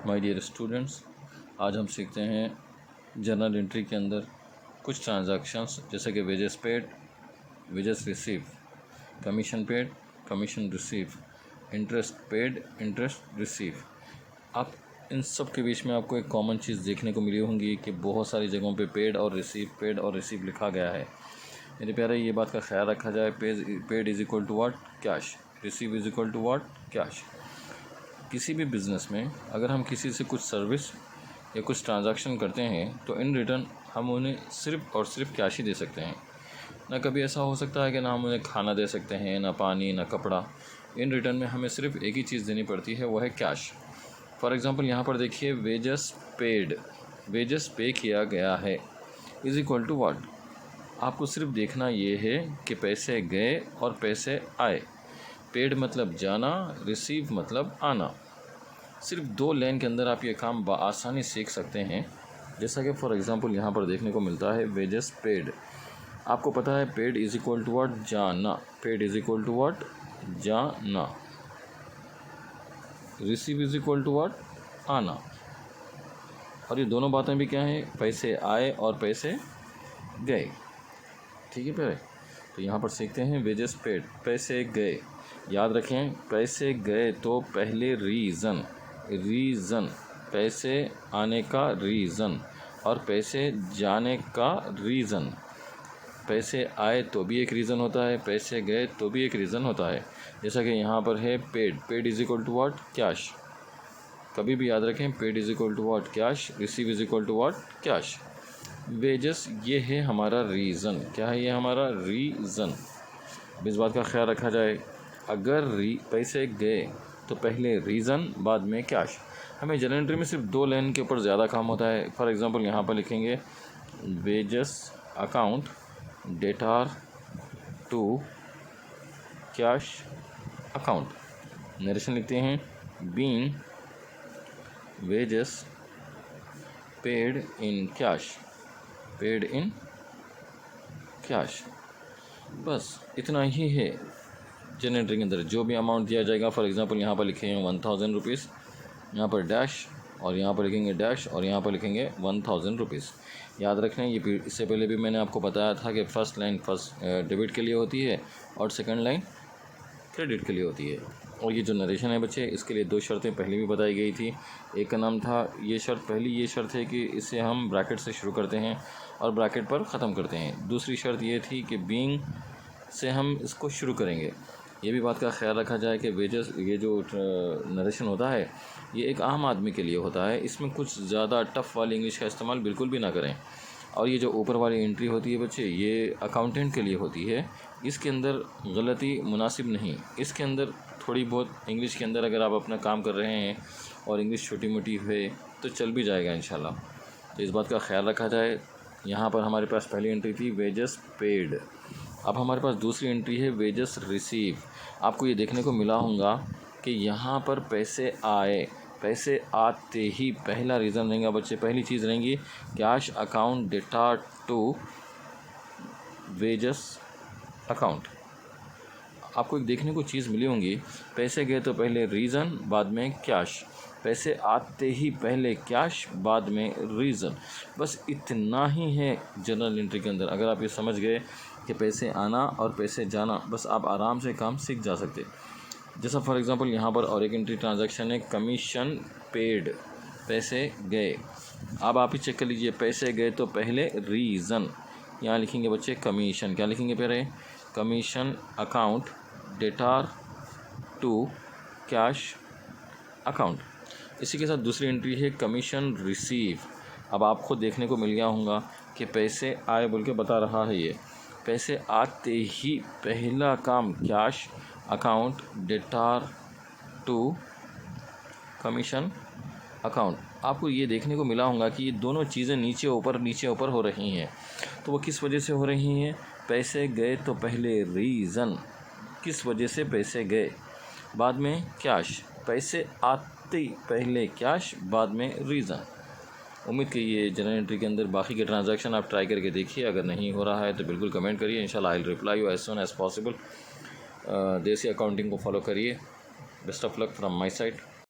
My dear students, आज हम सीखते हैं जर्नल एंट्री के अंदर कुछ ट्रांजैक्शंस जैसे कि wages paid, wages receive, commission paid, commission receive, interest paid, interest receive. आप इन सब के बीच में आपको एक कॉमन चीज़ देखने को मिली होंगी कि बहुत सारी जगहों पे पेड और रिसीव लिखा गया है। मेरे प्यारे, ये बात का ख्याल रखा जाए, paid is equal to what? Cash. Receive is equal to what? Cash. किसी भी बिज़नेस में अगर हम किसी से कुछ सर्विस या कुछ ट्रांजैक्शन करते हैं तो इन रिटर्न हम उन्हें सिर्फ़ और सिर्फ कैश ही दे सकते हैं। ना कभी ऐसा हो सकता है कि ना हम उन्हें खाना दे सकते हैं, ना पानी, ना कपड़ा। इन रिटर्न में हमें सिर्फ एक ही चीज़ देनी पड़ती है, वह है कैश। फॉर एग्ज़ाम्पल यहाँ पर देखिए, वेजेस पेड, वेजेस पे किया गया है इज़ इक्वल टू व्हाट? आपको सिर्फ देखना ये है कि पैसे गए और पैसे आए। पेड मतलब जाना, रिसीव मतलब आना। सिर्फ 2 लाइन के अंदर आप ये काम आसानी सीख सकते हैं। जैसा कि फॉर एग्ज़ाम्पल यहाँ पर देखने को मिलता है, वेजेस पेड। आपको पता है paid is equal to what? जाना। Paid is equal to what? जाना। Receive is equal to what? आना। और ये दोनों बातें भी क्या हैं? पैसे आए और पैसे गए। ठीक है प्यारे, तो यहाँ पर सीखते हैं वेजेस पेड, पैसे गए। याद रखें, पैसे गए तो पहले रीज़न, पैसे आने का रीज़न और पैसे जाने का रीज़न। पैसे आए तो भी एक रीज़न होता है, पैसे गए तो भी एक रीज़न होता है। जैसा कि यहाँ पर है paid is equal to what? Cash. कभी भी याद रखें, paid is equal to what? Cash. Receive is equal to what? Cash. Wages ये है हमारा रीज़न। क्या है ये हमारा रीज़न? अब इस बात का ख्याल रखा जाए, अगर पैसे गए तो पहले रीज़न, बाद में कैश। हमें जर्नल एंट्री में सिर्फ 2 लाइन के ऊपर ज़्यादा काम होता है। फॉर एग्ज़ाम्पल यहाँ पर लिखेंगे wages account debtor to cash account. Narration लिखते हैं, being wages paid in cash, paid in cash. बस इतना ही है जर्नल एंट्री के अंदर। जो भी अमाउंट दिया जाएगा, फॉर एग्ज़ाम्पल यहाँ पर लिखेंगे 1000 रुपीज़, यहाँ पर डैश, और यहाँ पर लिखेंगे डैश, और यहाँ पर लिखेंगे 1000 रुपीज़। याद रखें, ये इससे पहले भी मैंने आपको बताया था कि फ़र्स्ट लाइन डेबिट के लिए होती है और सेकंड लाइन क्रेडिट के लिए होती है। और ये जो नरेशन है बच्चे, इसके लिए 2 शर्तें पहले भी बताई गई थी। एक का नाम था, ये शर्त, पहली ये शर्त है कि इसे हम ब्रैकेट से शुरू करते हैं और ब्रैकेट पर ख़त्म करते हैं। दूसरी शर्त ये थी कि बीइंग से हम इसको शुरू करेंगे। ये भी बात का ख्याल रखा जाए कि वेजेस, ये जो नरेशन होता है, ये एक आम आदमी के लिए होता है। इसमें कुछ ज़्यादा टफ़ वाली इंग्लिश का इस्तेमाल बिल्कुल भी ना करें। और ये जो ऊपर वाली एंट्री होती है बच्चे, ये अकाउंटेंट के लिए होती है। इसके अंदर गलती मुनासिब नहीं। इसके अंदर थोड़ी बहुत इंग्लिश के अंदर अगर आप अपना काम कर रहे हैं और इंग्लिश छोटी मोटी है तो चल भी जाएगा इंशाल्लाह। तो इस बात का ख्याल रखा जाए। यहाँ पर हमारे पास पहली एंट्री थी वेजेस पेड। अब हमारे पास दूसरी एंट्री है वेजेस रिसीव। आपको ये देखने को मिला होगा कि यहाँ पर पैसे आए, पैसे आते ही पहला रीज़न रहेगा बच्चे, पहली चीज़ रहेंगी cash account data to wages account. आपको एक देखने को चीज़ मिली होंगी, पैसे गए तो पहले रीज़न, बाद में कैश। पैसे आते ही पहले कैश, बाद में रीज़न। बस इतना ही है जर्नल एंट्री के अंदर। अगर आप ये समझ गए कि पैसे आना और पैसे जाना, बस आप आराम से काम सीख जा सकते। जैसा फॉर एग्ज़ाम्पल यहाँ पर और एक एंट्री ट्रांजैक्शन है, कमीशन पेड, पैसे गए। अब आप ही चेक कर लीजिए, पैसे गए तो पहले रीज़न, यहाँ लिखेंगे बच्चे कमीशन। क्या लिखेंगे पहले? Commission account debtor to cash account. इसी के साथ दूसरी एंट्री है कमीशन रिसीव। अब आपको देखने को मिल गया होगा कि पैसे आए बोल के बता रहा है ये। पैसे आते ही पहला काम cash account debtor to commission account. आपको ये देखने को मिला होगा कि ये दोनों चीज़ें नीचे ऊपर हो रही हैं। तो वो किस वजह से हो रही हैं? पैसे गए तो पहले रीज़न, किस वजह से पैसे गए, बाद में कैश। पैसे आते पहले कैश, बाद में रीज़न। उम्मीद कि ये जर्नल एंट्री के अंदर बाकी के ट्रांजैक्शन आप ट्राई करके देखिए। अगर नहीं हो रहा है तो बिल्कुल कमेंट करिए, इंशाल्लाह I will reply you as soon as possible. Desi accounting को फॉलो करिए। Best of luck from my side.